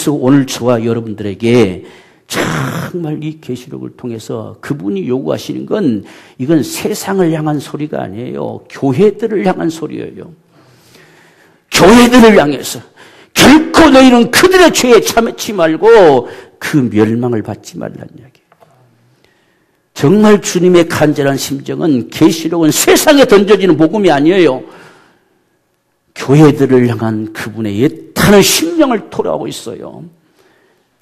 그래서 오늘 저와 여러분들에게 정말 이 계시록을 통해서 그분이 요구하시는 건 이건 세상을 향한 소리가 아니에요. 교회들을 향한 소리예요. 교회들을 향해서 결코 너희는 그들의 죄에 참지 말고 그 멸망을 받지 말라는 이야기예요. 정말 주님의 간절한 심정은 계시록은 세상에 던져지는 복음이 아니에요. 교회들을 향한 그분의 애타는 심령을 토로하고 있어요.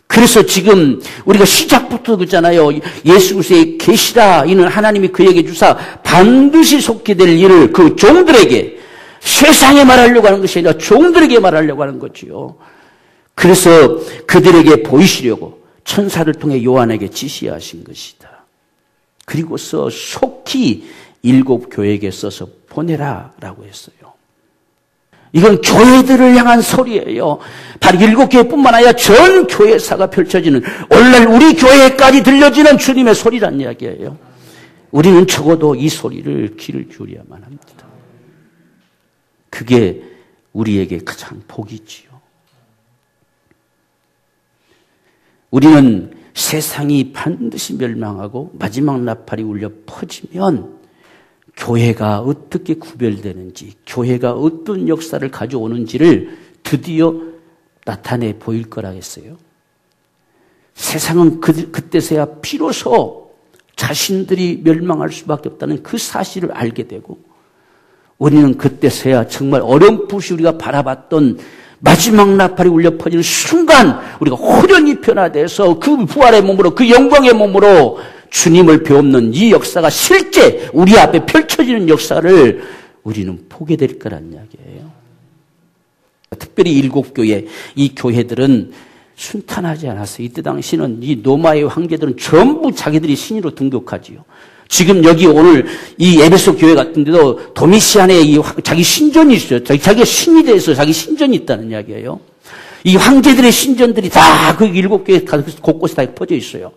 그래서 지금 우리가 시작부터 그러잖아요. 예수 그리스도의 계시라 이는 하나님이 그에게 주사 반드시 속게 될 일을 그 종들에게 세상에 말하려고 하는 것이 아니라 종들에게 말하려고 하는 거지요. 그래서 그들에게 보이시려고 천사를 통해 요한에게 지시하신 것이다. 그리고서 속히 7 교회에게 써서 보내라 라고 했어요. 이건 교회들을 향한 소리예요. 바로 7 교회뿐만 아니라 전 교회사가 펼쳐지는 오늘날 우리 교회까지 들려지는 주님의 소리란 이야기예요. 우리는 적어도 이 소리를 귀를 기울여야만 합니다. 그게 우리에게 가장 복이지요. 우리는 세상이 반드시 멸망하고 마지막 나팔이 울려 퍼지면 교회가 어떻게 구별되는지, 교회가 어떤 역사를 가져오는지를 드디어 나타내 보일 거라 했어요. 세상은 그때서야 비로소 자신들이 멸망할 수밖에 없다는 그 사실을 알게 되고, 우리는 그때서야 정말 어렴풋이 우리가 바라봤던 마지막 나팔이 울려 퍼지는 순간 우리가 호련히 변화돼서 그 부활의 몸으로, 그 영광의 몸으로 주님을 배우는 이 역사가 실제 우리 앞에 펼쳐지는 역사를 우리는 보게 될 거란 이야기예요. 특별히 7 교회, 이 교회들은 순탄하지 않았어요. 이때 당시는 이 로마의 황제들은 전부 자기들이 신으로 등극하지요. 지금 여기 오늘 이 에베소 교회 같은 데도 도미시안의 자기 신전이 있어요. 자기가 신이 돼서 자기 신전이 있다는 이야기예요. 이 황제들의 신전들이 다 그 7 교회 곳곳에 다 퍼져 있어요.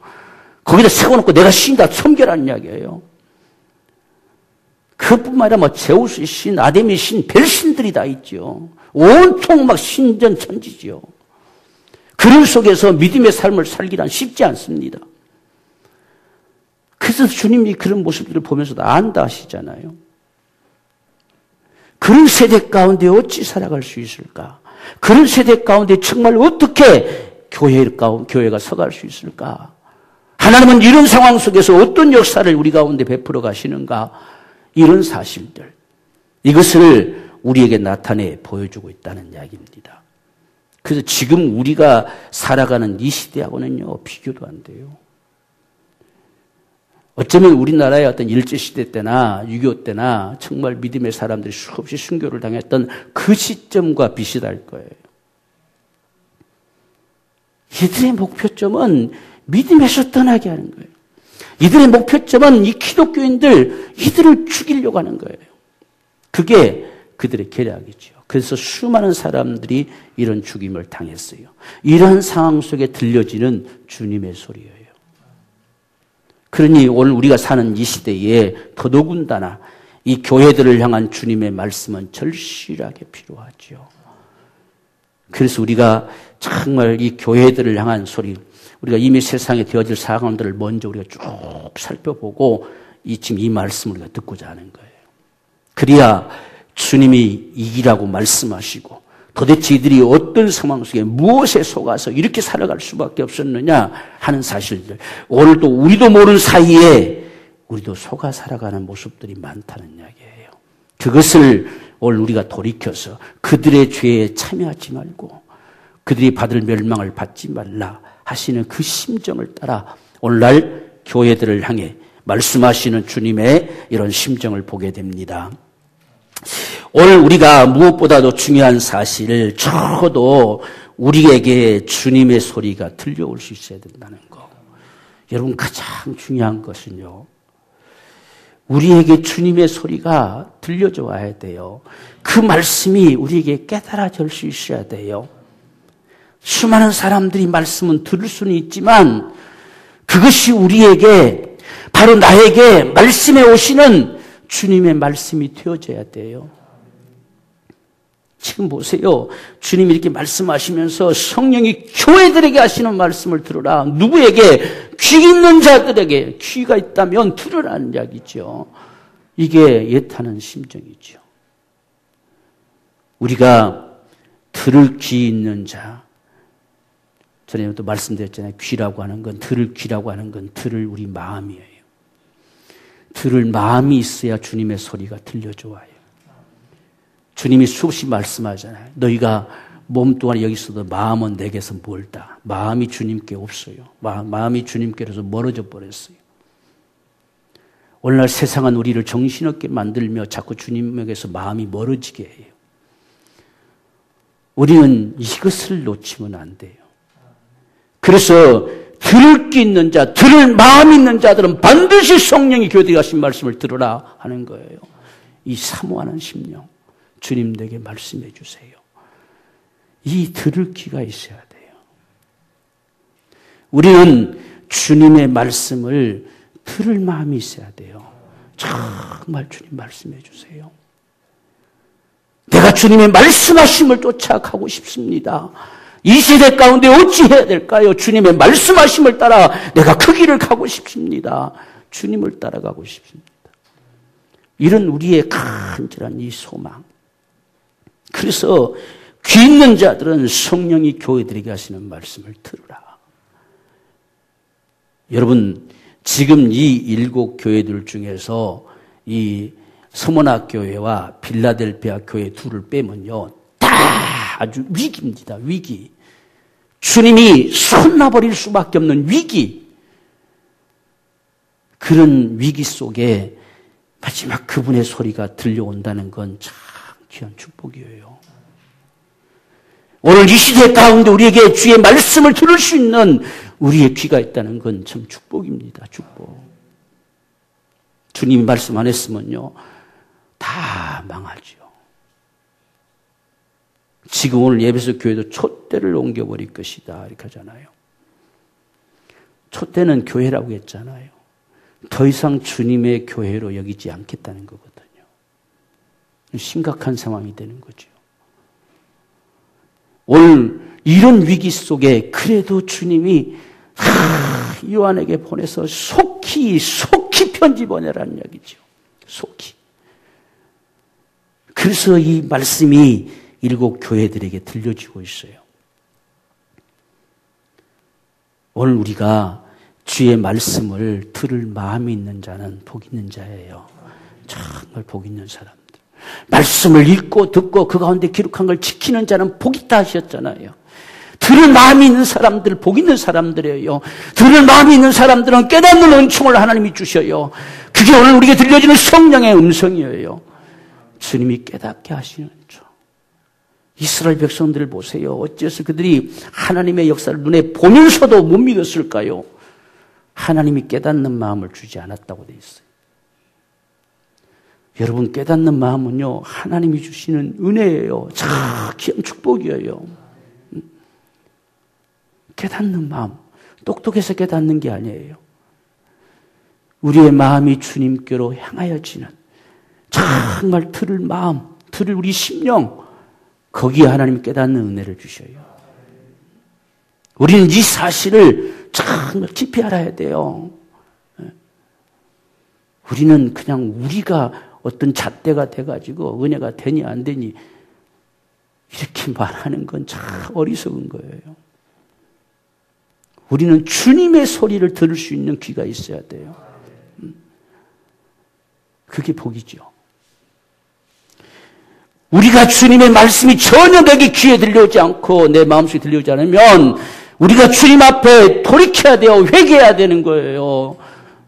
거기다 세워놓고 내가 신이다 섬겨라는 이야기예요. 그뿐만 아니라 뭐 제우스의 신, 아데미의 신, 별신들이 다 있죠. 온통 막 신전 천지죠. 그런 속에서 믿음의 삶을 살기란 쉽지 않습니다. 그래서 주님이 그런 모습들을 보면서도 안다 하시잖아요. 그런 세대 가운데 어찌 살아갈 수 있을까? 그런 세대 가운데 정말 어떻게 교회가 서갈 수 있을까? 하나님은 이런 상황 속에서 어떤 역사를 우리 가운데 베풀어 가시는가? 이런 사실들, 이것을 우리에게 나타내 보여주고 있다는 이야기입니다. 그래서 지금 우리가 살아가는 이 시대하고는요, 비교도 안 돼요. 어쩌면 우리나라의 어떤 일제시대 때나 6.25 때나 정말 믿음의 사람들이 수없이 순교를 당했던 그 시점과 비슷할 거예요. 이들의 목표점은 믿음에서 떠나게 하는 거예요. 이들의 목표점은 이 기독교인들, 이들을 죽이려고 하는 거예요. 그게 그들의 계략이죠. 그래서 수많은 사람들이 이런 죽임을 당했어요. 이런 상황 속에 들려지는 주님의 소리예요. 그러니 오늘 우리가 사는 이 시대에 더더군다나 이 교회들을 향한 주님의 말씀은 절실하게 필요하죠. 그래서 우리가 정말 이 교회들을 향한 소리, 우리가 이미 세상에 되어질 상황들을 먼저 우리가 쭉 살펴보고 지금 이 말씀을 우리가 듣고자 하는 거예요. 그래야 주님이 이기라고 말씀하시고 도대체 이들이 어떤 상황 속에 무엇에 속아서 이렇게 살아갈 수밖에 없었느냐 하는 사실들, 오늘도 우리도 모르는 사이에 우리도 속아 살아가는 모습들이 많다는 이야기예요. 그것을 오늘 우리가 돌이켜서 그들의 죄에 참여하지 말고 그들이 받을 멸망을 받지 말라 하시는 그 심정을 따라 오늘날 교회들을 향해 말씀하시는 주님의 이런 심정을 보게 됩니다. 오늘 우리가 무엇보다도 중요한 사실을 적어도 우리에게 주님의 소리가 들려올 수 있어야 된다는 거. 여러분, 가장 중요한 것은요, 우리에게 주님의 소리가 들려져 와야 돼요. 그 말씀이 우리에게 깨달아질 수 있어야 돼요. 수많은 사람들이 말씀은 들을 수는 있지만 그것이 우리에게, 바로 나에게 말씀에 오시는 주님의 말씀이 되어져야 돼요. 지금 보세요. 주님이 이렇게 말씀하시면서 성령이 교회들에게 하시는 말씀을 들으라. 누구에게? 귀 있는 자들에게. 귀가 있다면 들으라는 이야기죠. 이게 예타는 심정이죠. 우리가 들을 귀 있는 자. 전에 또 말씀드렸잖아요. 귀라고 하는 건, 들을 귀라고 하는 건 들을 우리 마음이에요. 들을 마음이 있어야 주님의 소리가 들려줘와요. 주님이 수없이 말씀하잖아요. 너희가 몸 동안 여기 있어도 마음은 내게서 멀다. 마음이 주님께 없어요. 마음이 주님께로서 멀어져 버렸어요. 오늘날 세상은 우리를 정신없게 만들며 자꾸 주님에게서 마음이 멀어지게 해요. 우리는 이것을 놓치면 안 돼요. 그래서 들을 귀 있는 자, 들을 마음 있는 자들은 반드시 성령이 교회에 하신 말씀을 들으라 하는 거예요. 이 사모하는 심령, 주님 내게 말씀해 주세요. 이 들을 귀가 있어야 돼요. 우리는 주님의 말씀을 들을 마음이 있어야 돼요. 정말 주님 말씀해 주세요. 내가 주님의 말씀하심을 쫓아가고 싶습니다. 이 시대 가운데 어찌해야 될까요? 주님의 말씀하심을 따라 내가 그 길을 가고 싶습니다. 주님을 따라가고 싶습니다. 이런 우리의 간절한 이 소망. 그래서 귀 있는 자들은 성령이 교회들에게 하시는 말씀을 들으라. 여러분, 지금 이 7 교회들 중에서 이 서머나 교회와 빌라델피아 교회 둘을 빼면요, 다 아주 위기입니다. 위기. 주님이 손 놔버릴 수밖에 없는 위기. 그런 위기 속에 마지막 그분의 소리가 들려온다는 건 참 귀한 축복이에요. 오늘 이 시대 가운데 우리에게 주의 말씀을 들을 수 있는 우리의 귀가 있다는 건 참 축복입니다. 축복. 주님이 말씀 안 했으면요, 다 망하죠. 지금 오늘 예배소 교회도 촛대를 옮겨버릴 것이다 이렇게 하잖아요. 촛대는 교회라고 했잖아요. 더 이상 주님의 교회로 여기지 않겠다는 거거든요. 심각한 상황이 되는 거죠. 오늘 이런 위기 속에 그래도 주님이 요한에게 보내서 속히 편지 보내라는 이야기죠. 속히. 그래서 이 말씀이 7 교회들에게 들려지고 있어요. 오늘 우리가 주의 말씀을 들을 마음이 있는 자는 복 있는 자예요. 정말 복 있는 사람들. 말씀을 읽고 듣고 그 가운데 기록한 걸 지키는 자는 복 있다 하셨잖아요. 들을 마음이 있는 사람들, 복 있는 사람들이에요. 들을 마음이 있는 사람들은 깨닫는 은총을 하나님이 주셔요. 그게 오늘 우리에게 들려지는 성령의 음성이에요. 주님이 깨닫게 하시는 줄. 이스라엘 백성들을 보세요. 어째서 그들이 하나님의 역사를 눈에 보면서도 못 믿었을까요? 하나님이 깨닫는 마음을 주지 않았다고 돼 있어요. 여러분, 깨닫는 마음은요, 하나님이 주시는 은혜예요. 참 귀한 축복이에요. 깨닫는 마음, 똑똑해서 깨닫는 게 아니에요. 우리의 마음이 주님께로 향하여지는 정말 들을 마음, 들을 우리 심령, 거기에 하나님이 깨닫는 은혜를 주셔요. 우리는 이 사실을 정말 깊이 알아야 돼요. 우리는 그냥 우리가 어떤 잣대가 돼가지고 은혜가 되니 안 되니 이렇게 말하는 건 참 어리석은 거예요. 우리는 주님의 소리를 들을 수 있는 귀가 있어야 돼요. 그게 복이죠. 우리가 주님의 말씀이 전혀 내게 귀에 들려오지 않고 내 마음속에 들려오지 않으면 우리가 주님 앞에 돌이켜야 돼요. 회개해야 되는 거예요.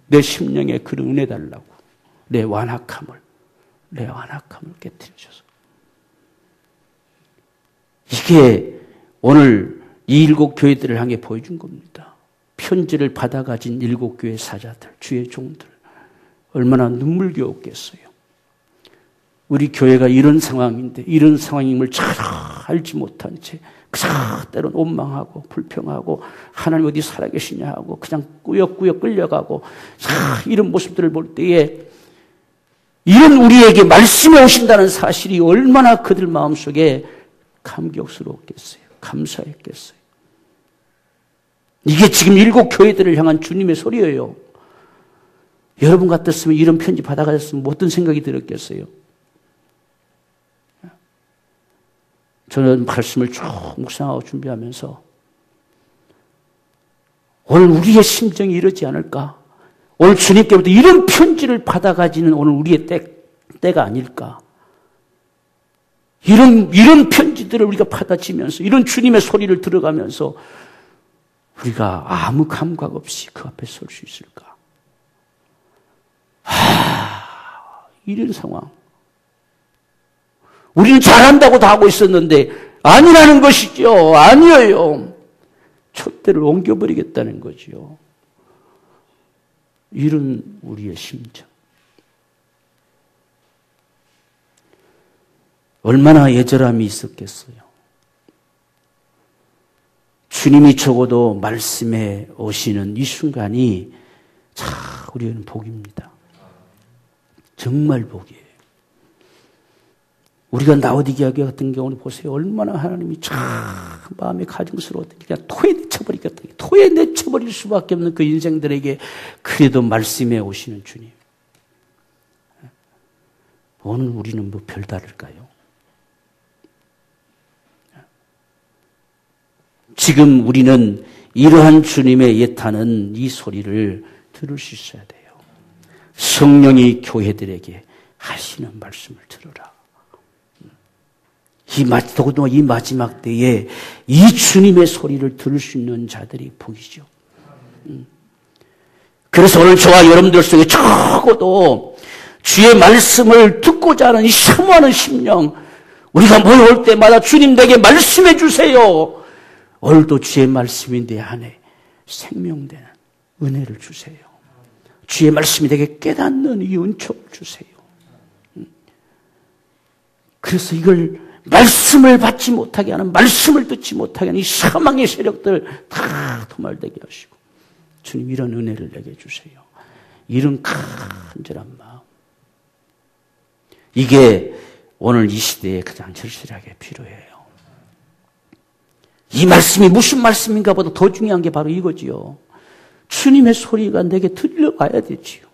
내 심령에 그런 은혜 달라고. 내 완악함을 깨뜨려 주셔서. 이게 오늘 이 7 교회들을 향해 보여준 겁니다. 편지를 받아가진 7 교회 사자들, 주의 종들. 얼마나 눈물겨웠겠어요. 우리 교회가 이런 상황인데, 이런 상황임을 잘 알지 못한 채 그저 때론 원망하고 불평하고 하나님 어디 살아계시냐 하고 그냥 꾸역꾸역 끌려가고 이런 모습들을 볼 때에 이런 우리에게 말씀해 오신다는 사실이 얼마나 그들 마음속에 감격스러웠겠어요. 감사했겠어요. 이게 지금 7 교회들을 향한 주님의 소리예요. 여러분 같았으면 이런 편지 받아가셨으면 어떤 생각이 들었겠어요? 저는 말씀을 쭉 묵상하고 준비하면서 오늘 우리의 심정이 이러지 않을까? 오늘 주님께부터 이런 편지를 받아가지는 오늘 우리의 때가 아닐까? 이런 편지들을 우리가 받아지면서 이런 주님의 소리를 들어가면서 우리가 아무 감각 없이 그 앞에 설 수 있을까? 이런 상황. 우리는 잘한다고 다 하고 있었는데 아니라는 것이죠. 아니에요. 촛대를 옮겨버리겠다는 거죠. 이런 우리의 심정. 얼마나 예절함이 있었겠어요. 주님이 적어도 말씀해 오시는 이 순간이 참 우리는 복입니다. 정말 복이에요. 우리가 라오디게아 교회 같은 경우는 보세요. 얼마나 하나님이 참 마음에 가증스러웠더니 그냥 토에 내쳐버리겠다. 토에 내쳐버릴 수밖에 없는 그 인생들에게 그래도 말씀해 오시는 주님. 오늘 우리는 뭐 별다를까요? 지금 우리는 이러한 주님의 예타는 이 소리를 들을 수 있어야 돼요. 성령이 교회들에게 하시는 말씀을 들으라. 더구나 이 마지막 때에 이 주님의 소리를 들을 수 있는 자들이 복이죠. 그래서 오늘 저와 여러분들 속에 적어도 주의 말씀을 듣고자 하는 이 사모하는 심령, 우리가 모여올 때마다 주님 내게 말씀해 주세요. 오늘도 주의 말씀이 내 안에 생명되는 은혜를 주세요. 주의 말씀이 내게 깨닫는 이 은총을 주세요. 그래서 이걸 말씀을 받지 못하게 하는, 말씀을 듣지 못하게 하는 이 사망의 세력들 다 도말되게 하시고 주님 이런 은혜를 내게 주세요. 이런 간절한 마음, 이게 오늘 이 시대에 가장 절실하게 필요해요. 이 말씀이 무슨 말씀인가 보다 더 중요한 게 바로 이거지요. 주님의 소리가 내게 들려와야 되지요.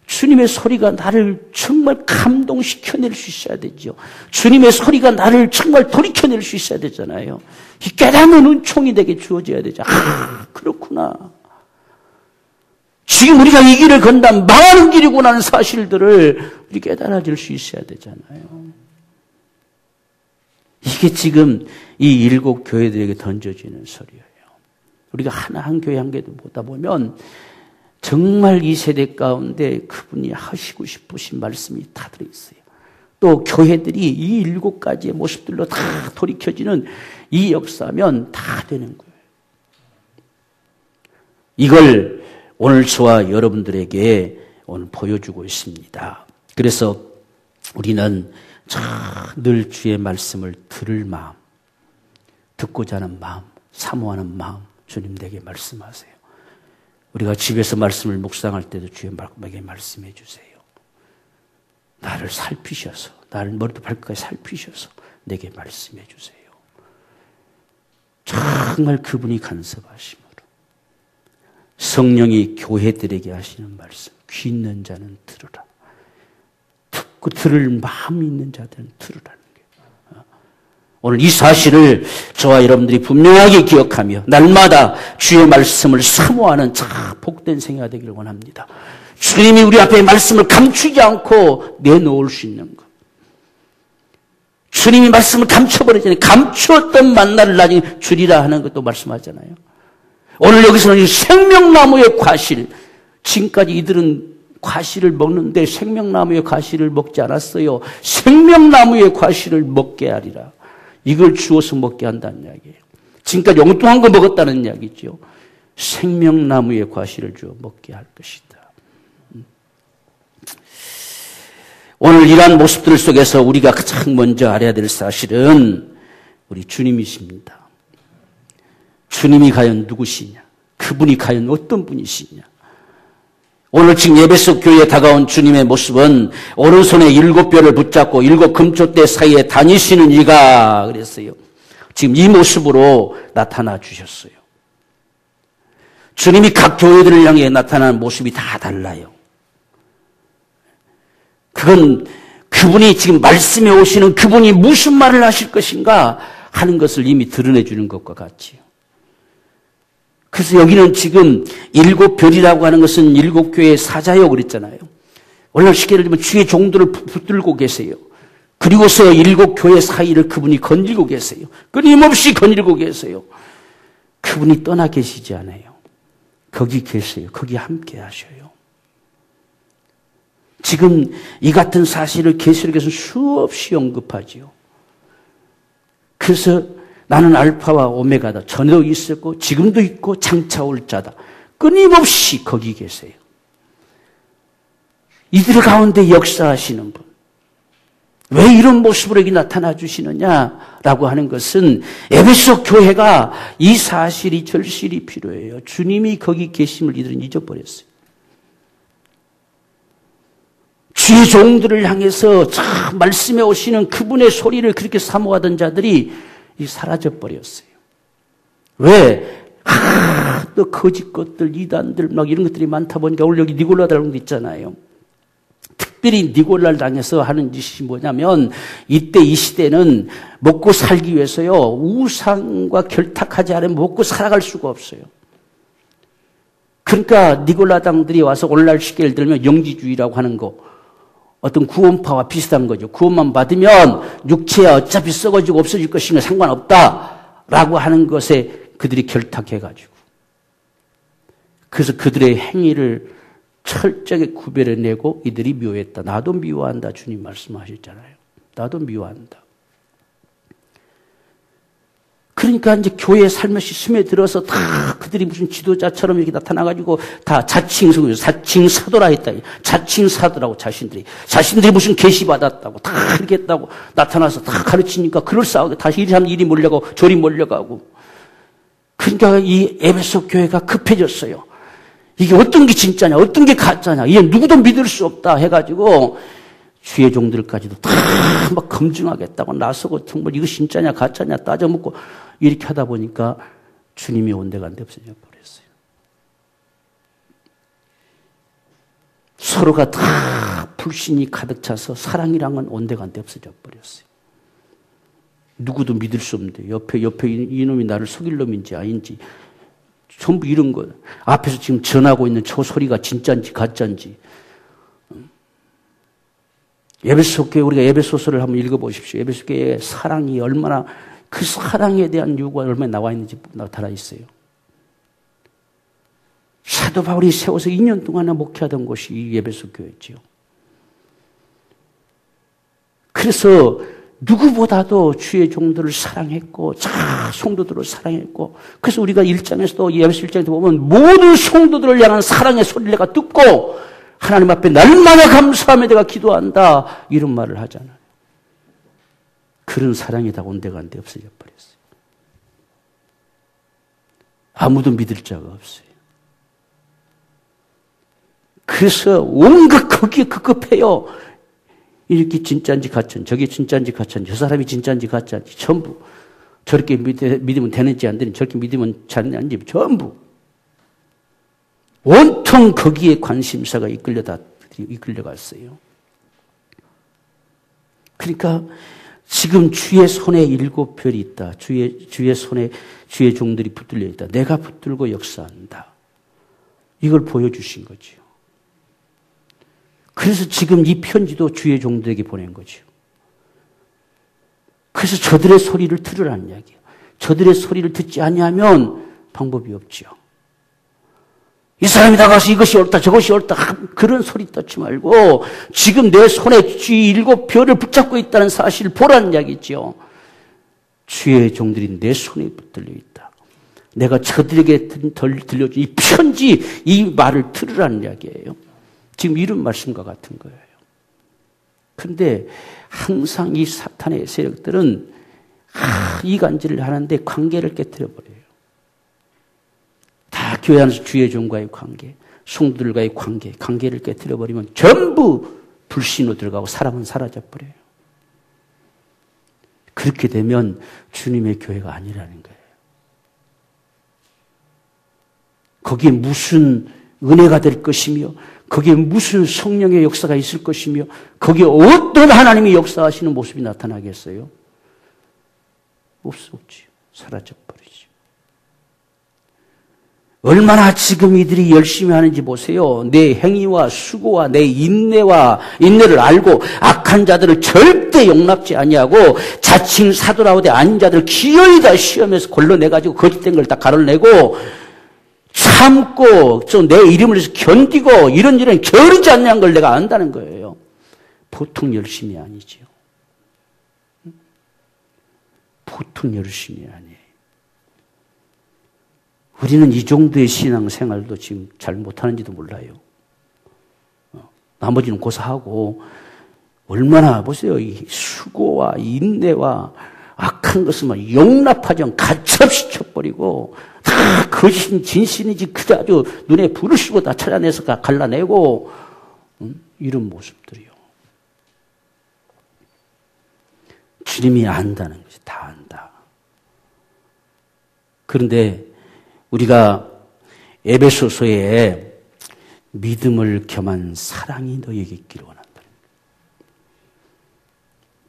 주님의 소리가 나를 정말 감동시켜낼 수 있어야 되죠. 주님의 소리가 나를 정말 돌이켜낼 수 있어야 되잖아요. 이 깨닫는 은총이 내게 주어져야 되죠. 그렇구나. 지금 우리가 이 길을 건담 망하는 길이구나 하는 사실들을 우리 깨달아질 수 있어야 되잖아요. 이게 지금 이 7 교회들에게 던져지는 소리예요. 우리가 하나 한 교회 한 개도 보다 보면 정말 이 세대 가운데 그분이 하시고 싶으신 말씀이 다 들어있어요. 또 교회들이 이 7가지의 모습들로 다 돌이켜지는 이 역사면 다 되는 거예요. 이걸 오늘 저와 여러분들에게 오늘 보여주고 있습니다. 그래서 우리는 늘 주의 말씀을 들을 마음, 듣고자 하는 마음, 사모하는 마음, 주님 내게 말씀하세요. 우리가 집에서 말씀을 묵상할 때도 주님에게 말씀해 주세요. 나를 살피셔서, 나를 머리부터 발끝까지 살피셔서 내게 말씀해 주세요. 정말 그분이 간섭하심으로 성령이 교회들에게 하시는 말씀, 귀 있는 자는 들으라. 듣고 들을 마음이 있는 자들은 들으라는 거예요. 오늘 이 사실을 저와 여러분들이 분명하게 기억하며 날마다 주의 말씀을 사모하는 복된 생애가 되기를 원합니다. 주님이 우리 앞에 말씀을 감추지 않고 내놓을 수 있는 것. 주님이 말씀을 감춰버리잖아요. 감추었던 만나를 나중에 주리라 하는 것도 말씀하잖아요. 오늘 여기서는 이 생명나무의 과실, 지금까지 이들은 과실을 먹는데 생명나무의 과실을 먹지 않았어요. 생명나무의 과실을 먹게 하리라. 이걸 주어서 먹게 한다는 이야기예요. 지금까지 엉뚱한 거 먹었다는 이야기죠. 생명나무의 과실을 주어 먹게 할 것이다. 오늘 이러한 모습들 속에서 우리가 가장 먼저 알아야 될 사실은 우리 주님이십니다. 주님이 과연 누구시냐? 그분이 과연 어떤 분이시냐? 오늘 지금 예배석 교회에 다가온 주님의 모습은 오른손에 7뼈를 붙잡고 7 금초대 사이에 다니시는 이가 그랬어요. 지금 이 모습으로 나타나 주셨어요. 주님이 각 교회들을 향해 나타나는 모습이 다 달라요. 그건 그분이 지금 말씀에 오시는 그분이 무슨 말을 하실 것인가 하는 것을 이미 드러내 주는 것과 같지요. 그래서 여기는 지금 7별이라고 하는 것은 7교회의 사자요 그랬잖아요. 오늘 쉽게 예를 들면 주의 종들을 붙들고 계세요. 그리고서 7교회 사이를 그분이 거닐고 계세요. 끊임없이 거닐고 계세요. 그분이 떠나 계시지 않아요. 거기 계세요. 거기 함께 하셔요. 지금 이 같은 사실을 계시록에서 수없이 언급하지요. 그래서 나는 알파와 오메가다. 전에도 있었고 지금도 있고 장차 올 자다. 끊임없이 거기 계세요. 이들 가운데 역사하시는 분. 왜 이런 모습으로 여기 나타나 주시느냐라고 하는 것은 에베소 교회가 이 사실이 절실히 필요해요. 주님이 거기 계심을 이들은 잊어버렸어요. 주의 종들을 향해서 참 말씀에 오시는 그분의 소리를 그렇게 사모하던 자들이 사라져버렸어요. 왜? 또 거짓 것들, 이단들 막 이런 것들이 많다 보니까 오늘 여기 니골라다라는 거 있잖아요. 특별히 니골라를 당해서 하는 짓이 뭐냐면 이때 이 시대는 먹고 살기 위해서요. 우상과 결탁하지 않으면 먹고 살아갈 수가 없어요. 그러니까 니골라당들이 와서 오늘날 쉽게 예를 들면 영지주의라고 하는 거 어떤 구원파와 비슷한 거죠. 구원만 받으면 육체야 어차피 썩어지고 없어질 것이면 상관없다라고 하는 것에 그들이 결탁해가지고 그래서 그들의 행위를 철저하게 구별해내고 이들이 미워했다. 나도 미워한다. 주님 말씀하셨잖아요. 나도 미워한다. 그러니까 이제 교회 살며시 스며들어서 다 그들이 무슨 지도자처럼 이렇게 나타나가지고 다 사칭 사도라 했다. 자칭 사도라고 자신들이 무슨 계시 받았다고 다 그렇게 했다고 나타나서 다 가르치니까 그럴싸하게 다시 이리 하면 이리 몰려가고 저리 몰려가고. 그러니까 이 에베소 교회가 급해졌어요. 이게 어떤 게 진짜냐, 어떤 게 가짜냐, 이게 누구도 믿을 수 없다 해가지고 주의 종들까지도 다 막 검증하겠다고 나서고 정말 이거 진짜냐 가짜냐 따져먹고 이렇게 하다 보니까 주님이 온데간데 없어져 버렸어요. 서로가 다 불신이 가득 차서 사랑이랑은 온데간데 없어져 버렸어요. 누구도 믿을 수 없는데 옆에 이놈이 나를 속일 놈인지 아닌지 전부 이런 거. 앞에서 지금 전하고 있는 저 소리가 진짜인지 가짜인지. 에베소교회 우리가 에베소서를 한번 읽어보십시오. 에베소교회의 사랑이 얼마나 그 사랑에 대한 요구가 얼마나 나와 있는지 나타나 있어요. 사도 바울이 세워서 2년 동안이나 목회하던 곳이 이 에베소교회죠. 그래서 누구보다도 주의 종들을 사랑했고 성도들을 사랑했고 그래서 우리가 1장에서도 에베소 1장에서 보면 모든 성도들을 향한 사랑의 소리를 내가 듣고 하나님 앞에 날마다 감사하며 내가 기도한다 이런 말을 하잖아요. 그런 사랑이 다 온데간데 없어져 버렸어요. 아무도 믿을 자가 없어요. 그래서 온갖 거기에 급급해요. 이렇게 진짜인지 가짜인지 저게 진짜인지 가짜인지 저 사람이 진짜인지 가짜인지 전부 저렇게 믿으면 되는지 안 되는지 저렇게 믿으면 잘하는지 전부 온통 거기에 관심사가 이끌려갔어요. 그러니까 지금 주의 손에 7별이 있다. 주의 손에 주의 종들이 붙들려 있다. 내가 붙들고 역사한다. 이걸 보여주신 거죠. 그래서 지금 이 편지도 주의 종들에게 보낸 거죠. 그래서 저들의 소리를 들으라는 이야기예요. 저들의 소리를 듣지 아니하면 방법이 없죠. 이 사람이 나가서 이것이 옳다 저것이 옳다 그런 소리 듣지 말고 지금 내 손에 주의 7별을 붙잡고 있다는 사실을 보라는 이야기죠. 주의 종들이 내 손에 붙들려 있다. 내가 저들에게 들려준 이 편지 이 말을 들으라는 이야기예요. 지금 이런 말씀과 같은 거예요. 그런데 항상 이 사탄의 세력들은 이간질을 하는데 관계를 깨뜨려버려요. 다 교회 안에서 주의 종과의 관계. 성도들과의 관계를 깨뜨려버리면 전부 불신으로 들어가고 사랑은 사라져버려요. 그렇게 되면 주님의 교회가 아니라는 거예요. 거기에 무슨 은혜가 될 것이며 거기에 무슨 성령의 역사가 있을 것이며 거기에 어떤 하나님의 역사하시는 모습이 나타나겠어요? 없지요. 사라져버리죠. 얼마나 지금 이들이 열심히 하는지 보세요. 내 행위와 수고와 내 인내를 알고 악한 자들을 절대 용납지 아니하고 자칭 사도라오되 아닌 자들을 기어이 다 시험에서 걸러내가지고 거짓된 걸 다 가려내고 참고 내 이름을 위해서 견디고 이런 게으르지 않냐는 걸 내가 안다는 거예요. 보통 열심이 아니지요. 보통 열심이 아니에요. 우리는 이 정도의 신앙생활도 지금 잘 못하는지도 몰라요. 나머지는 고사하고 얼마나 보세요. 이 수고와 인내와 악한 것을 용납하지 않고 가첩시켜버리고 다 거짓인 진실인지 그저 아주 눈에 불을 씌고 다 찾아내서 갈라내고 이런 모습들이요. 주님이 안다는 것이 다 안다. 그런데 우리가 에베소서에 믿음을 겸한 사랑이 너에게 있기를 원한다.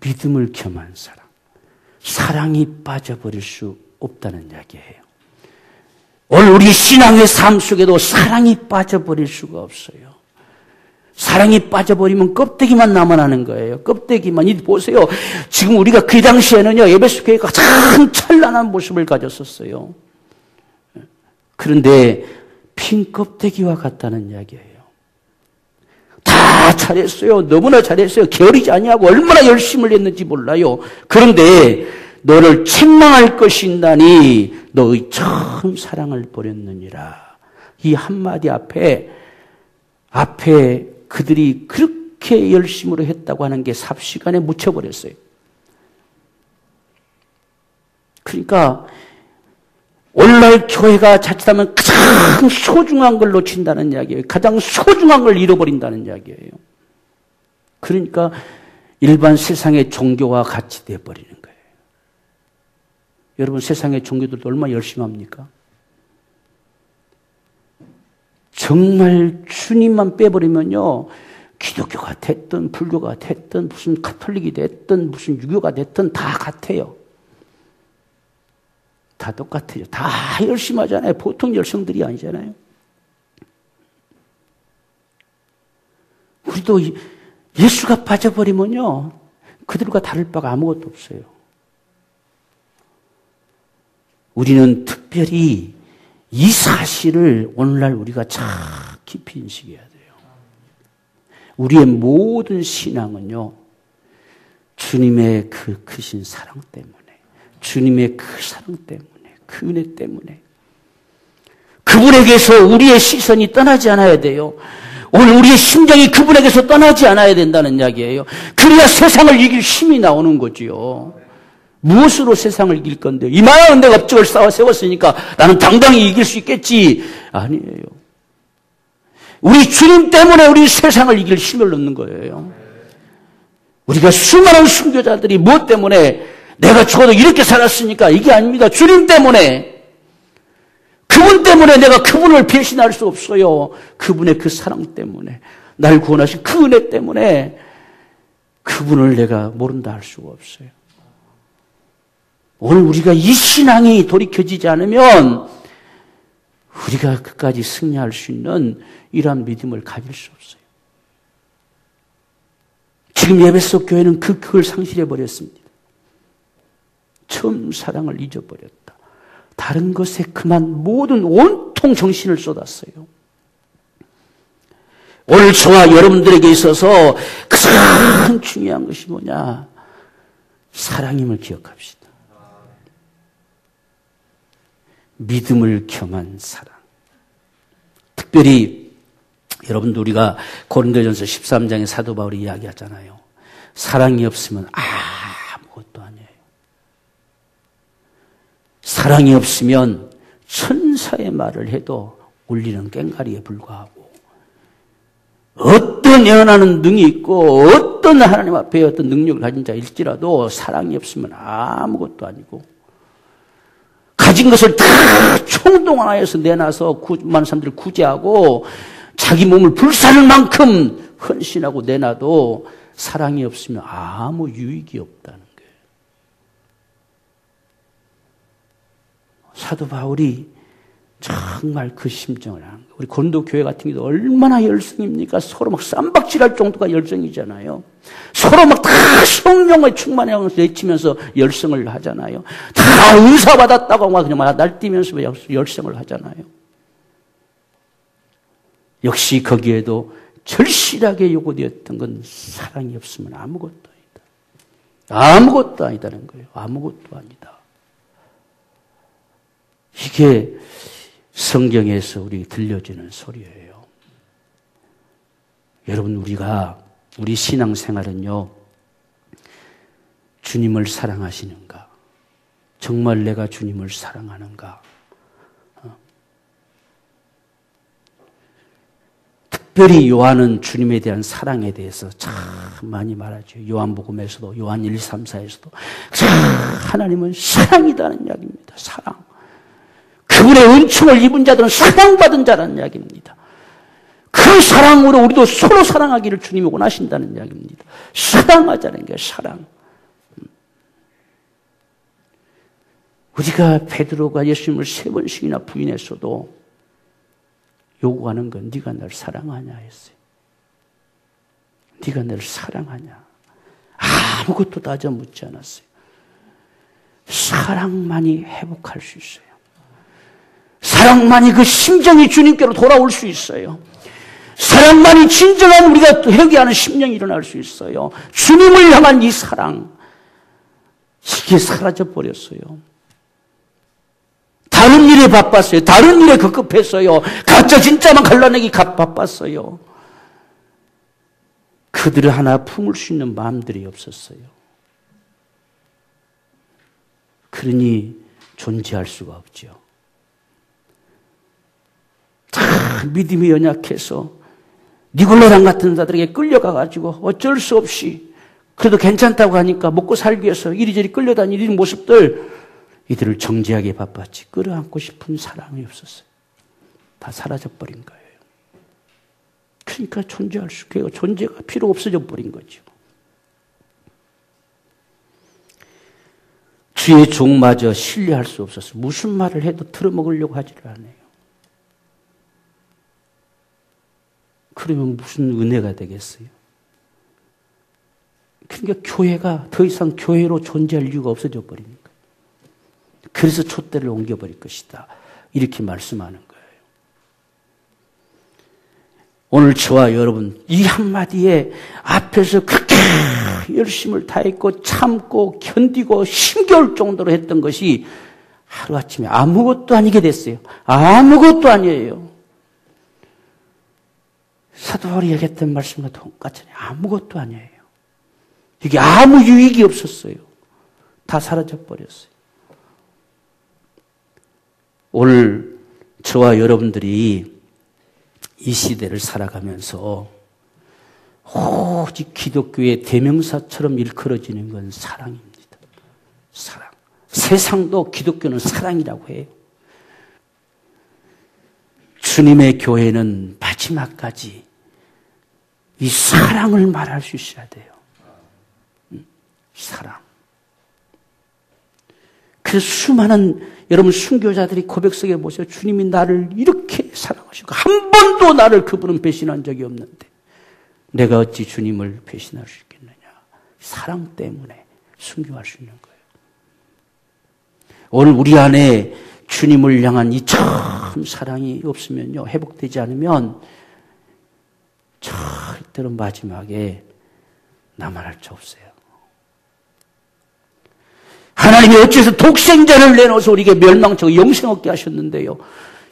믿음을 겸한 사랑. 사랑이 빠져버릴 수 없다는 이야기예요. 오늘 우리 신앙의 삶 속에도 사랑이 빠져버릴 수가 없어요. 사랑이 빠져버리면 껍데기만 남아나는 거예요. 껍데기만. 보세요. 지금 우리가 그 당시에는요, 에베소 교회가 참 찬란한 모습을 가졌었어요. 그런데 핀 껍데기와 같다는 이야기예요. 다 잘했어요. 너무나 잘했어요. 게으르지 아니하고 얼마나 열심을 했는지 몰라요. 그런데 너를 책망할 것인다니 너의 처음 사랑을 버렸느니라. 이 한마디 앞에 그들이 그렇게 열심으로 했다고 하는 게 삽시간에 묻혀버렸어요. 그러니까 오늘날 교회가 자칫하면 가장 소중한 걸 놓친다는 이야기예요. 가장 소중한 걸 잃어버린다는 이야기예요. 그러니까 일반 세상의 종교와 같이 되어버리는 거예요. 여러분 세상의 종교들도 얼마나 열심히 합니까? 정말 주님만 빼버리면요. 기독교가 됐든 불교가 됐든 무슨 가톨릭이 됐든 무슨 유교가 됐든 다 같아요. 다 똑같아요. 다 열심히 하잖아요. 보통 열성들이 아니잖아요. 우리도 예수가 빠져버리면요. 그들과 다를 바가 아무것도 없어요. 우리는 특별히 이 사실을 오늘날 우리가 참 깊이 인식해야 돼요. 우리의 모든 신앙은요. 주님의 그 크신 사랑 때문에 주님의 그 사랑 때문에 그 은혜 때문에 그분에게서 우리의 시선이 떠나지 않아야 돼요. 오늘 우리의 심정이 그분에게서 떠나지 않아야 된다는 이야기예요. 그래야 세상을 이길 힘이 나오는 거지요. 무엇으로 세상을 이길 건데? 이만한 내가 업적을 쌓아 세웠으니까 나는 당당히 이길 수 있겠지. 아니에요. 우리 주님 때문에 우리 세상을 이길 힘을 얻는 거예요. 우리가 수많은 순교자들이 무엇 때문에 내가 죽어도 이렇게 살았으니까 이게 아닙니다. 주님 때문에. 그분 때문에 내가 그분을 배신할 수 없어요. 그분의 그 사랑 때문에. 날 구원하신 그 은혜 때문에 그분을 내가 모른다 할 수가 없어요. 오늘 우리가 이 신앙이 돌이켜지지 않으면 우리가 끝까지 승리할 수 있는 이러한 믿음을 가질 수 없어요. 지금 에베소 교회는 그걸 상실해버렸습니다. 처음 사랑을 잊어버렸다. 다른 것에 그만 모든 온통 정신을 쏟았어요. 오늘 저와 여러분들에게 있어서 가장 중요한 것이 뭐냐? 사랑임을 기억합시다. 믿음을 겸한 사랑. 특별히 여러분들 우리가 고린도전서 13장의 사도 바울이 이야기하잖아요. 사랑이 없으면 아무것도 아니에요. 사랑이 없으면 천사의 말을 해도 울리는 꽹과리에 불과하고 어떤 예언하는 능이 있고 어떤 하나님 앞에 어떤 능력을 가진 자일지라도 사랑이 없으면 아무것도 아니고 가진 것을 다 총동원하여서 내놔서 많은 사람들을 구제하고 자기 몸을 불사를 만큼 헌신하고 내놔도 사랑이 없으면 아무 유익이 없다는 거예요. 사도 바울이 정말 그 심정을 하는 거예요. 우리 고린도 교회 같은 경우도 얼마나 열성입니까? 서로 막 쌈박질할 정도가 열성이잖아요. 서로 막 다 성령의 충만하면서 외치면서 열성을 하잖아요. 다 은사 받았다고 막 그냥 막 날뛰면서 열성을 하잖아요. 역시 거기에도 절실하게 요구되었던 건 사랑이 없으면 아무것도 아니다. 아무것도 아니다는 거예요. 아무것도 아니다. 이게 성경에서 우리 들려지는 소리예요. 여러분, 우리 신앙생활은요, 주님을 사랑하시는가? 정말 내가 주님을 사랑하는가? 특별히 요한은 주님에 대한 사랑에 대해서 참 많이 말하죠. 요한복음에서도, 요한 1, 3, 4에서도 참 하나님은 사랑이다는 이야기입니다. 사랑. 그분의 은총을 입은 자들은 사랑받은 자라는 이야기입니다. 그 사랑으로 우리도 서로 사랑하기를 주님이 원하신다는 이야기입니다. 사랑하자는 게 사랑. 우리가 베드로가 예수님을 3번씩이나 부인했어도 요구하는 건 네가 날 사랑하냐 했어요. 네가 날 사랑하냐. 아무것도 따져 묻지 않았어요. 사랑만이 회복할 수 있어요. 사랑만이 그 심정이 주님께로 돌아올 수 있어요. 사랑만이 진정한 우리가 회개하는 심령이 일어날 수 있어요. 주님을 향한 이 사랑, 이게 사라져버렸어요. 다른 일에 바빴어요. 다른 일에 급급했어요. 가짜 진짜만 갈라내기 바빴어요. 그들을 하나 품을 수 있는 마음들이 없었어요. 그러니 존재할 수가 없죠. 다 믿음이 연약해서 니골라당 같은 자들에게 끌려가가지고 어쩔 수 없이 그래도 괜찮다고 하니까 먹고 살기 위해서 이리저리 끌려다니는 모습들, 이들을 정죄하기에 바빴지 끌어안고 싶은 사랑이 없었어요. 다 사라져버린 거예요. 그러니까 존재가 필요 없어져 버린 거죠. 주의 종마저 신뢰할 수 없었어요. 무슨 말을 해도 들어먹으려고 하지를 않아요. 그러면 무슨 은혜가 되겠어요? 그러니까 교회가 더 이상 교회로 존재할 이유가 없어져 버리니까. 그래서 촛대를 옮겨버릴 것이다. 이렇게 말씀하는 거예요. 오늘 저와 여러분, 이 한마디에 앞에서 그렇게 열심을 다했고 참고 견디고 힘겨울 정도로 했던 것이 하루아침에 아무것도 아니게 됐어요. 아무것도 아니에요. 사도 바울이 얘기했던 말씀과 똑같이 아무것도 아니에요. 이게 아무 유익이 없었어요. 다 사라져버렸어요. 오늘 저와 여러분들이 이 시대를 살아가면서 오직 기독교의 대명사처럼 일컬어지는 건 사랑입니다. 사랑. 세상도 기독교는 사랑이라고 해요. 주님의 교회는 마지막까지 이 사랑을 말할 수 있어야 돼요. 사랑. 그래서 수많은 여러분 순교자들이 고백석에 보세요. 주님이 나를 이렇게 사랑하시고 한 번도 나를 그분은 배신한 적이 없는데 내가 어찌 주님을 배신할 수 있겠느냐. 사랑 때문에 순교할 수 있는 거예요. 오늘 우리 안에 주님을 향한 이 참 사랑이 없으면요, 회복되지 않으면 절대로 마지막에 나만 할 수 없어요. 하나님이 어째서 독생자를 내놓아서 우리에게 멸망처럼 영생 얻게 하셨는데요.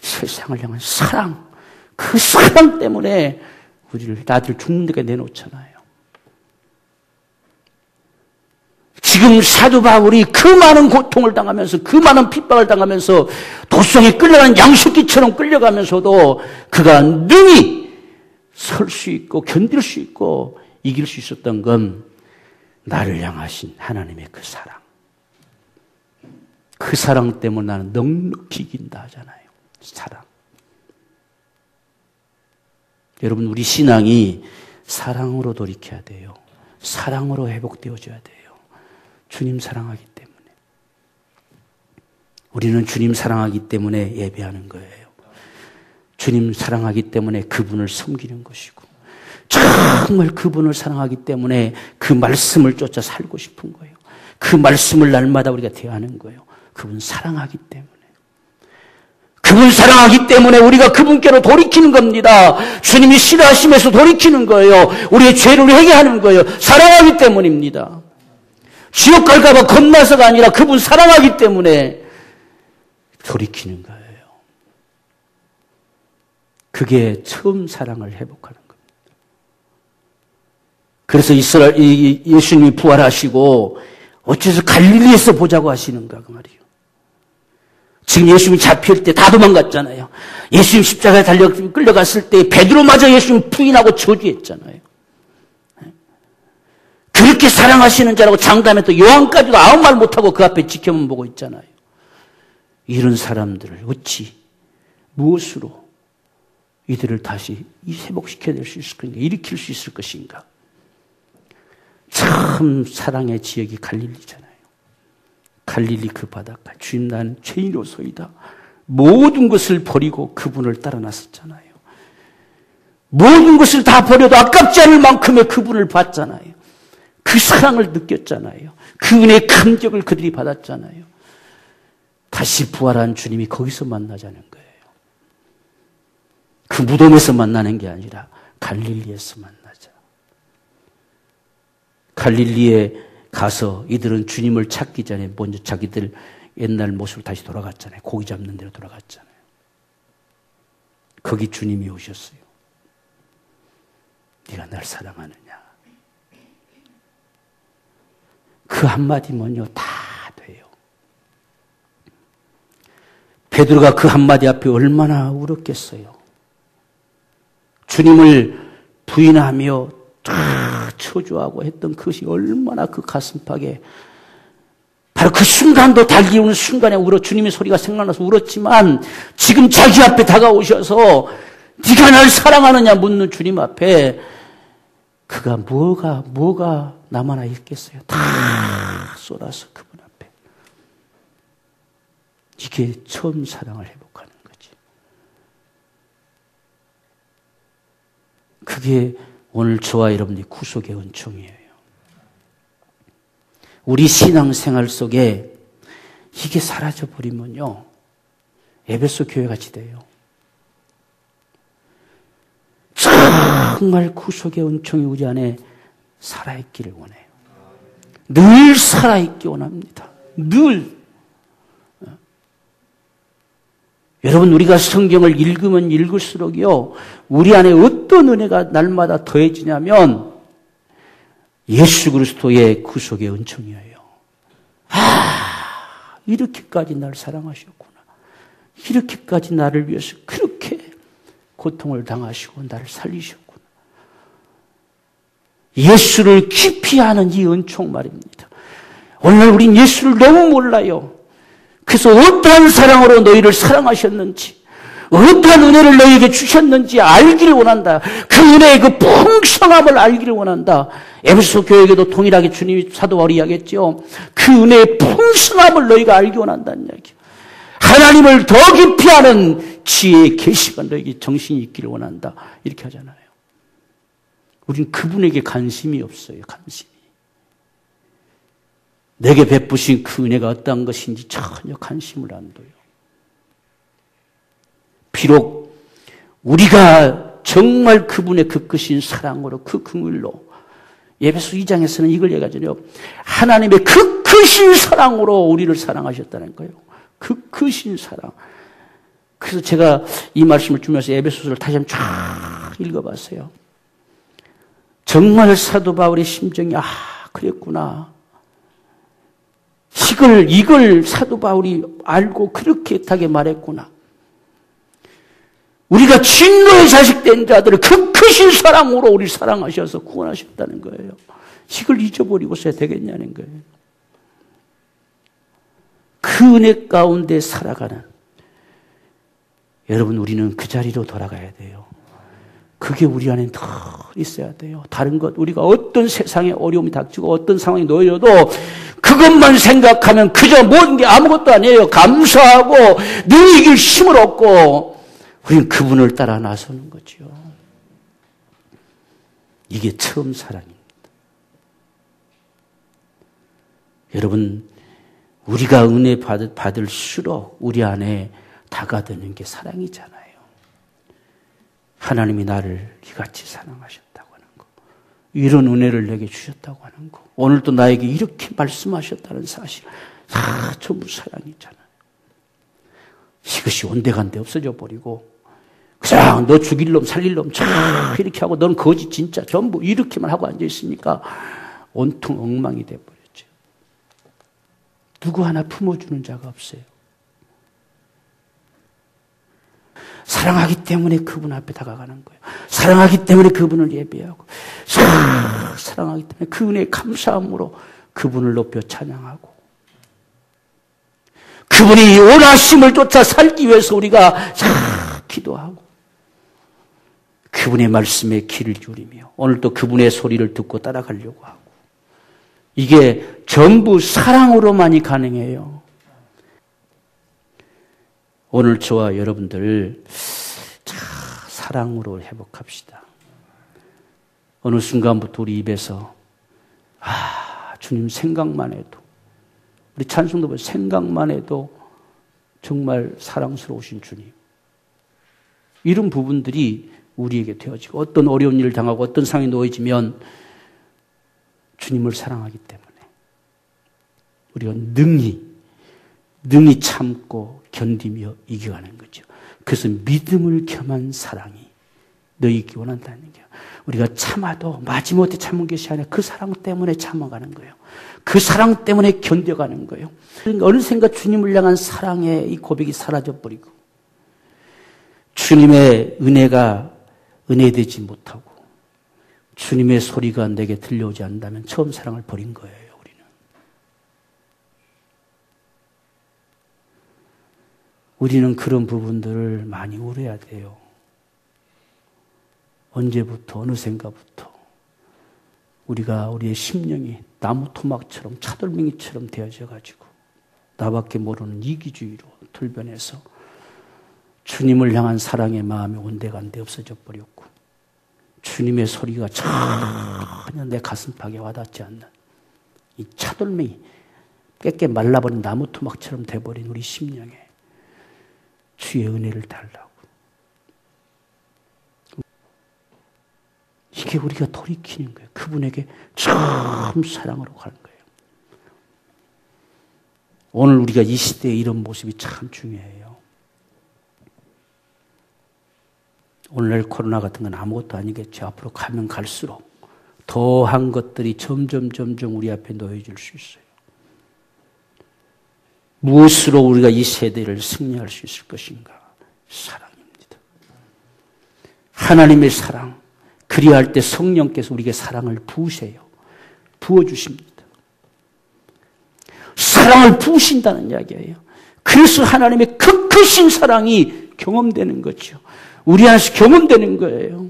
세상을 향한 사랑, 그 사랑 때문에 나들 죽는 데가 내놓잖아요. 지금 사도 바울이 그 많은 고통을 당하면서 그 많은 핍박을 당하면서 도성에 끌려가는 양식기처럼 끌려가면서도 그가 능히 설 수 있고 견딜 수 있고 이길 수 있었던 건 나를 향하신 하나님의 그 사랑. 그 사랑 때문에 나는 넉넉히 이긴다 하잖아요. 사랑. 여러분, 우리 신앙이 사랑으로 돌이켜야 돼요. 사랑으로 회복되어져야 돼요. 주님 사랑하기 때문에. 우리는 주님 사랑하기 때문에 예배하는 거예요. 주님 사랑하기 때문에 그분을 섬기는 것이고, 정말 그분을 사랑하기 때문에 그 말씀을 쫓아 살고 싶은 거예요. 그 말씀을 날마다 우리가 대하는 거예요. 그분 사랑하기 때문에. 그분 사랑하기 때문에 우리가 그분께로 돌이키는 겁니다. 주님이 싫어하심에서 돌이키는 거예요. 우리의 죄를 회개하는 거예요. 사랑하기 때문입니다. 지옥 갈까봐 겁나서가 아니라 그분 사랑하기 때문에 돌이키는 거예요. 그게 처음 사랑을 회복하는 겁니다. 그래서 예수님이 부활하시고 어째서 갈릴리에서 보자고 하시는가 그 말이에요. 지금 예수님이 잡힐 때 다 도망갔잖아요. 예수님 십자가에 끌려갔을 때 베드로마저 예수님 부인하고 저주했잖아요. 그렇게 사랑하시는 자라고 장담했던 요한까지도 아무 말 못하고 그 앞에 지켜만 보고 있잖아요. 이런 사람들을 어찌 무엇으로 이들을 다시 회복시켜낼 수 있을 것인가, 일으킬 수 있을 것인가. 참 사랑의 지역이 갈릴리잖아요. 갈릴리 그 바닷가, 주님 나는 죄인으로소이다. 모든 것을 버리고 그분을 따라 나섰잖아요. 모든 것을 다 버려도 아깝지 않을 만큼의 그분을 봤잖아요. 그 사랑을 느꼈잖아요. 그 은혜의 감격을 그들이 받았잖아요. 다시 부활한 주님이 거기서 만나자는 거예요. 그 무덤에서 만나는 게 아니라 갈릴리에서 만나자. 갈릴리에 가서 이들은 주님을 찾기 전에 먼저 자기들 옛날 모습으로 다시 돌아갔잖아요. 고기 잡는 데로 돌아갔잖아요. 거기 주님이 오셨어요. 네가 날 사랑하느냐. 그 한마디면요 다 돼요. 베드로가 그 한마디 앞에 얼마나 울었겠어요. 주님을 부인하며 초조하고 했던 그것이 얼마나 그 가슴팍에 바로 그 순간도 달리우는 순간에 주님의 소리가 생각나서 울었지만 지금 자기 앞에 다가오셔서 네가 날 사랑하느냐 묻는 주님 앞에 그가 뭐가 남아나 있겠어요. 다 쏟아서 그분 앞에. 이게 처음 사랑을 회복하는 거지. 그게 오늘 저와 여러분들이 구속의 은총이에요. 우리 신앙생활 속에 이게 사라져버리면요. 에베소 교회같이 돼요. 정말 구속의 은총이 우리 안에 살아있기를 원해요. 늘 살아있기 원합니다. 늘. 여러분 우리가 성경을 읽으면 읽을수록요. 우리 안에 어떤 은혜가 날마다 더해지냐면 예수 그리스도의 구속의 은총이에요. 이렇게까지 날 사랑하셨구나. 이렇게까지 나를 위해서 그렇게 고통을 당하시고 나를 살리셨구나. 예수를 깊이 아는 이 은총 말입니다. 오늘날 우린 예수를 너무 몰라요. 그래서 어떠한 사랑으로 너희를 사랑하셨는지, 어떠한 은혜를 너희에게 주셨는지 알기를 원한다. 그 은혜의 그 풍성함을 알기를 원한다. 에베소 교회에게도 동일하게 주님이 사도 바울이 이야기했죠. 그 은혜의 풍성함을 너희가 알기 원한다는 이야기예요. 하나님을 더 깊이 아는 지혜의 계시가 너에게 정신이 있기를 원한다. 이렇게 하잖아요. 우린 그분에게 관심이 없어요. 관심이. 내게 베푸신 그 은혜가 어떠한 것인지 전혀 관심을 안 둬요. 비록 우리가 정말 그분의 그 크신 사랑으로 그 긍휼로 에베소 2장에서는 이걸 얘기하잖아요. 하나님의 그 크신 사랑으로 우리를 사랑하셨다는 거예요. 그 크신 사랑. 그래서 제가 이 말씀을 주면서 에베소서를 다시 한번 쫙 읽어봤어요. 정말 사도 바울의 심정이 그랬구나. 이걸 사도 바울이 알고 그렇게 애타게 말했구나. 우리가 진노의 자식된 자들을 그 크신 사랑으로 우리 사랑하셔서 구원하셨다는 거예요. 이걸 잊어버리고서 되겠냐는 거예요. 그 은혜 가운데 살아가는 여러분, 우리는 그 자리로 돌아가야 돼요. 그게 우리 안에 더 있어야 돼요. 다른 것, 우리가 어떤 세상에 어려움이 닥치고 어떤 상황이 놓여도 그것만 생각하면 그저 모든 게 아무것도 아니에요. 감사하고 늘 이길 힘을 얻고 우리는 그분을 따라 나서는 거죠. 이게 처음 사랑입니다. 여러분, 우리가 은혜 받을수록 우리 안에 다가드는 게 사랑이잖아요. 하나님이 나를 이같이 사랑하셨다고 하는 거, 이런 은혜를 내게 주셨다고 하는 거, 오늘도 나에게 이렇게 말씀하셨다는 사실, 다 전부 사랑이잖아요. 이것이 온데간데 없어져 버리고 그냥 너 죽일 놈 살릴 놈 이렇게 하고 넌 거짓 진짜 전부 이렇게만 하고 앉아있으니까 온통 엉망이 돼버렸죠. 누구 하나 품어주는 자가 없어요. 사랑하기 때문에 그분 앞에 다가가는 거예요. 사랑하기 때문에 그분을 예배하고, 사랑하기 때문에 그 은혜의 감사함으로 그분을 높여 찬양하고, 그분이 원하심을 쫓아 살기 위해서 우리가 기도하고, 그분의 말씀에 귀를 기울이며 오늘도 그분의 소리를 듣고 따라가려고 하고, 이게 전부 사랑으로만이 가능해요. 오늘 저와 여러분들 사랑으로 회복합시다. 어느 순간부터 우리 입에서 주님 생각만 해도, 우리 찬송도 보면 생각만 해도 정말 사랑스러우신 주님, 이런 부분들이 우리에게 되어지고, 어떤 어려운 일을 당하고 어떤 상황에 놓여지면 주님을 사랑하기 때문에 우리가 능히 참고 견디며 이겨가는 거죠. 그래서 믿음을 겸한 사랑이 너희에게 원한다는 거예요. 우리가 참아도 마지못해 참은 것이 아니라 그 사랑 때문에 참아가는 거예요. 그 사랑 때문에 견뎌가는 거예요. 그러니까 어느샌가 주님을 향한 사랑의 이 고백이 사라져버리고 주님의 은혜가 은혜되지 못하고 주님의 소리가 내게 들려오지 않는다면 처음 사랑을 버린 거예요. 우리는 그런 부분들을 많이 우려해야 돼요. 언제부터, 어느샌가부터 우리가 우리의 심령이 나무 토막처럼 차돌맹이처럼 되어져가지고 나밖에 모르는 이기주의로 돌변해서 주님을 향한 사랑의 마음이 온데간데 없어져 버렸고, 주님의 소리가 전혀 내 가슴팍에 와닿지 않는 이 차돌맹이, 깨깨 말라버린 나무 토막처럼 돼버린 우리 심령에 주의 은혜를 달라고. 이게 우리가 돌이키는 거예요. 그분에게 처음 사랑으로 가는 거예요. 오늘 우리가 이 시대에 이런 모습이 참 중요해요. 오늘날 코로나 같은 건 아무것도 아니겠죠. 앞으로 가면 갈수록 더한 것들이 점점 우리 앞에 놓여질 수 있어요. 무엇으로 우리가 이 세대를 승리할 수 있을 것인가? 사랑입니다. 하나님의 사랑. 그리할 때 성령께서 우리에게 사랑을 부으세요. 부어주십니다. 사랑을 부으신다는 이야기예요. 그래서 하나님의 크신 사랑이 경험되는 거죠. 우리 안에서 경험되는 거예요.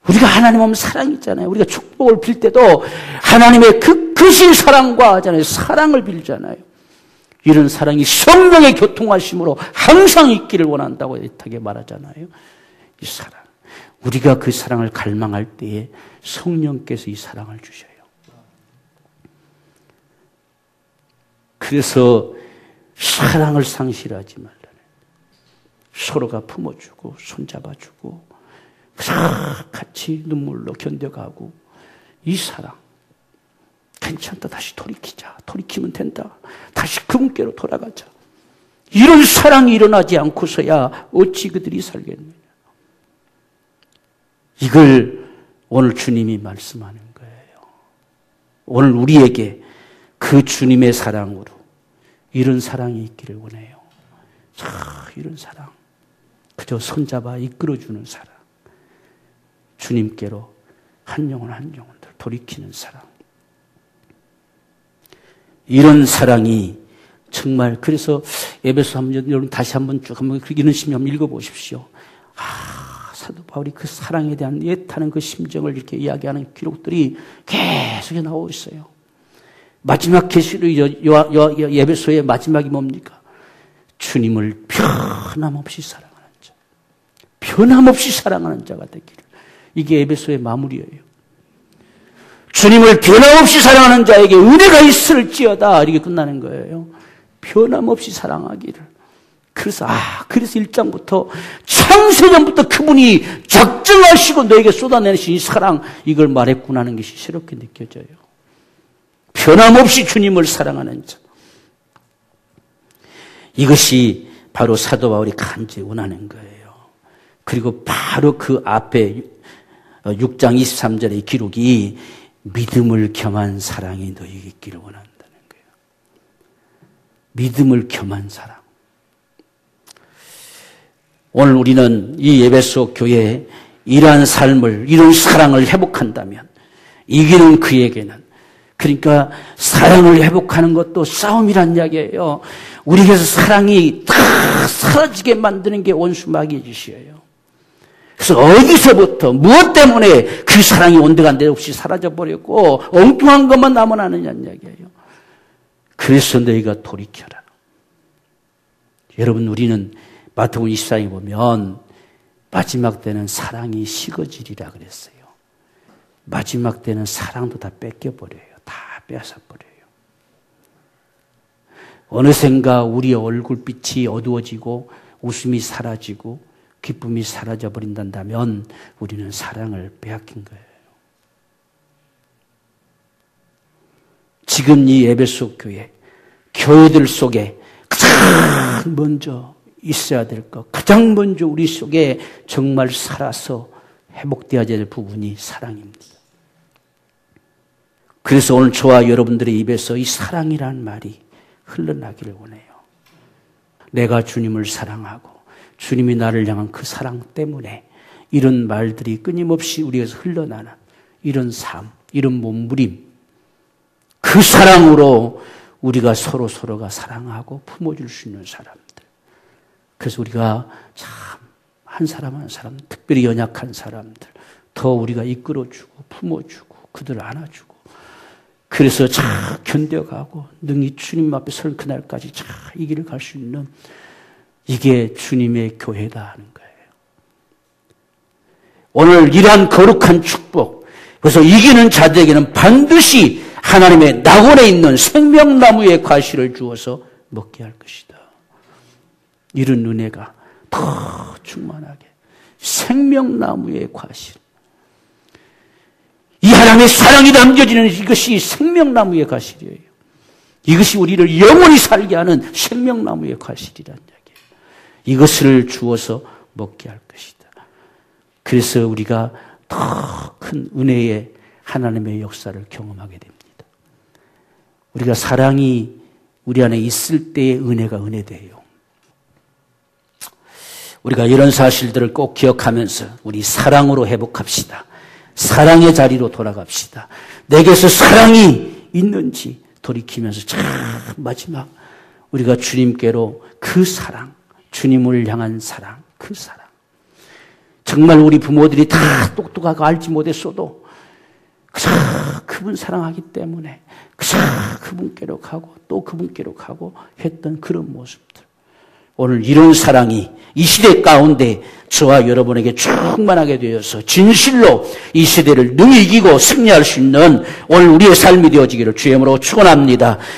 우리가 하나님 하면 사랑이잖아요. 우리가 축복을 빌 때도 하나님의 크신 사랑과 하잖아요. 사랑을 빌잖아요. 이런 사랑이 성령의 교통하심으로 항상 있기를 원한다고 애타게 말하잖아요. 이 사랑. 우리가 그 사랑을 갈망할 때에 성령께서 이 사랑을 주셔요. 그래서 사랑을 상실하지 말라는, 서로가 품어주고 손잡아주고 같이 눈물로 견뎌가고, 이 사랑 괜찮다, 다시 돌이키자, 돌이키면 된다, 다시 그분께로 돌아가자, 이런 사랑이 일어나지 않고서야 어찌 그들이 살겠느냐. 이걸 오늘 주님이 말씀하는 거예요. 오늘 우리에게 그 주님의 사랑으로 이런 사랑이 있기를 원해요. 이런 사랑. 그저 손잡아 이끌어주는 사랑. 주님께로 한 영혼 한 영혼들 돌이키는 사랑. 이런 사랑이 정말 그래서 에베소 한번 여러분 다시 한번 쭉 한번 이런 심령 한번 읽어보십시오. 사도 바울이 그 사랑에 대한 애타는 그 심정을 이렇게 이야기하는 기록들이 계속 나오고 있어요. 마지막 계시록 에베소의 마지막이 뭡니까? 주님을 변함없이 사랑하는 자. 변함없이 사랑하는 자가 되기를. 이게 에베소의 마무리예요. 주님을 변함없이 사랑하는 자에게 은혜가 있을지어다. 이렇게 끝나는 거예요. 변함없이 사랑하기를. 그래서 1장부터 창세전부터 그분이 작정하시고 너에게 쏟아내신 이 사랑, 이걸 말했구나 하는 것이 새롭게 느껴져요. 변함없이 주님을 사랑하는 자. 이것이 바로 사도 바울이 간절히 원하는 거예요. 그리고 바로 그 앞에 6장 23절의 기록이 믿음을 겸한 사랑이 너에게 있기를 원한다는 거예요. 믿음을 겸한 사랑. 오늘 우리는 이 에베소 교회에 이러한 삶을, 이런 사랑을 회복한다면 이기는 그에게는, 그러니까 사랑을 회복하는 것도 싸움이란 이야기예요. 우리에게서 사랑이 다 사라지게 만드는 게 원수 마귀의 짓이에요. 그래서 어디서부터 무엇 때문에 그 사랑이 온데간데 없이 사라져버렸고 엉뚱한 것만 남아나느냐는 이야기예요. 그래서 너희가 돌이켜라. 여러분, 우리는 마태복음 24장에 보면 마지막 때는 사랑이 식어지리라 그랬어요. 마지막 때는 사랑도 다 뺏겨버려요. 다 뺏어버려요. 어느샌가 우리의 얼굴빛이 어두워지고 웃음이 사라지고 기쁨이 사라져버린다면 우리는 사랑을 빼앗긴 거예요. 지금 이 에베소 교회들 속에 가장 먼저 있어야 될 것, 가장 먼저 우리 속에 정말 살아서 회복되어야 될 부분이 사랑입니다. 그래서 오늘 저와 여러분들의 입에서 이 사랑이라는 말이 흘러나기를 원해요. 내가 주님을 사랑하고 주님이 나를 향한 그 사랑 때문에 이런 말들이 끊임없이 우리에서 흘러나는 이런 삶, 이런 몸부림, 그 사랑으로 우리가 서로가 사랑하고 품어줄 수 있는 사람들. 그래서 우리가 참 한 사람 한 사람, 특별히 연약한 사람들 더 우리가 이끌어주고 품어주고 그들을 안아주고, 그래서 잘 견뎌가고 능히 주님 앞에 설 그날까지 잘 이 길을 갈 수 있는, 이게 주님의 교회다 하는 거예요. 오늘 이러한 거룩한 축복, 그래서 이기는 자들에게는 반드시 하나님의 낙원에 있는 생명나무의 과실을 주어서 먹게 할 것이다. 이런 은혜가 더 충만하게, 생명나무의 과실, 이 하나님의 사랑이 담겨지는 이것이 생명나무의 과실이에요. 이것이 우리를 영원히 살게 하는 생명나무의 과실이란 이야기예요. 이것을 주어서 먹게 할 것이다. 그래서 우리가 더 큰 은혜의 하나님의 역사를 경험하게 됩니다. 우리가 사랑이 우리 안에 있을 때의 은혜가 은혜돼요. 우리가 이런 사실들을 꼭 기억하면서 우리 사랑으로 회복합시다. 사랑의 자리로 돌아갑시다. 내게서 사랑이 있는지 돌이키면서 참 마지막 우리가 주님께로 그 사랑, 주님을 향한 사랑, 그 사랑. 정말 우리 부모들이 다 똑똑하고 알지 못했어도 그저 그분 사랑하기 때문에 그저 그분께로 가고 또 그분께로 가고 했던 그런 모습들. 오늘 이런 사랑이 이 시대 가운데 저와 여러분에게 충만하게 되어서 진실로 이 시대를 능히 이기고 승리할 수 있는 오늘 우리의 삶이 되어지기를 주의 이름으로 축원합니다.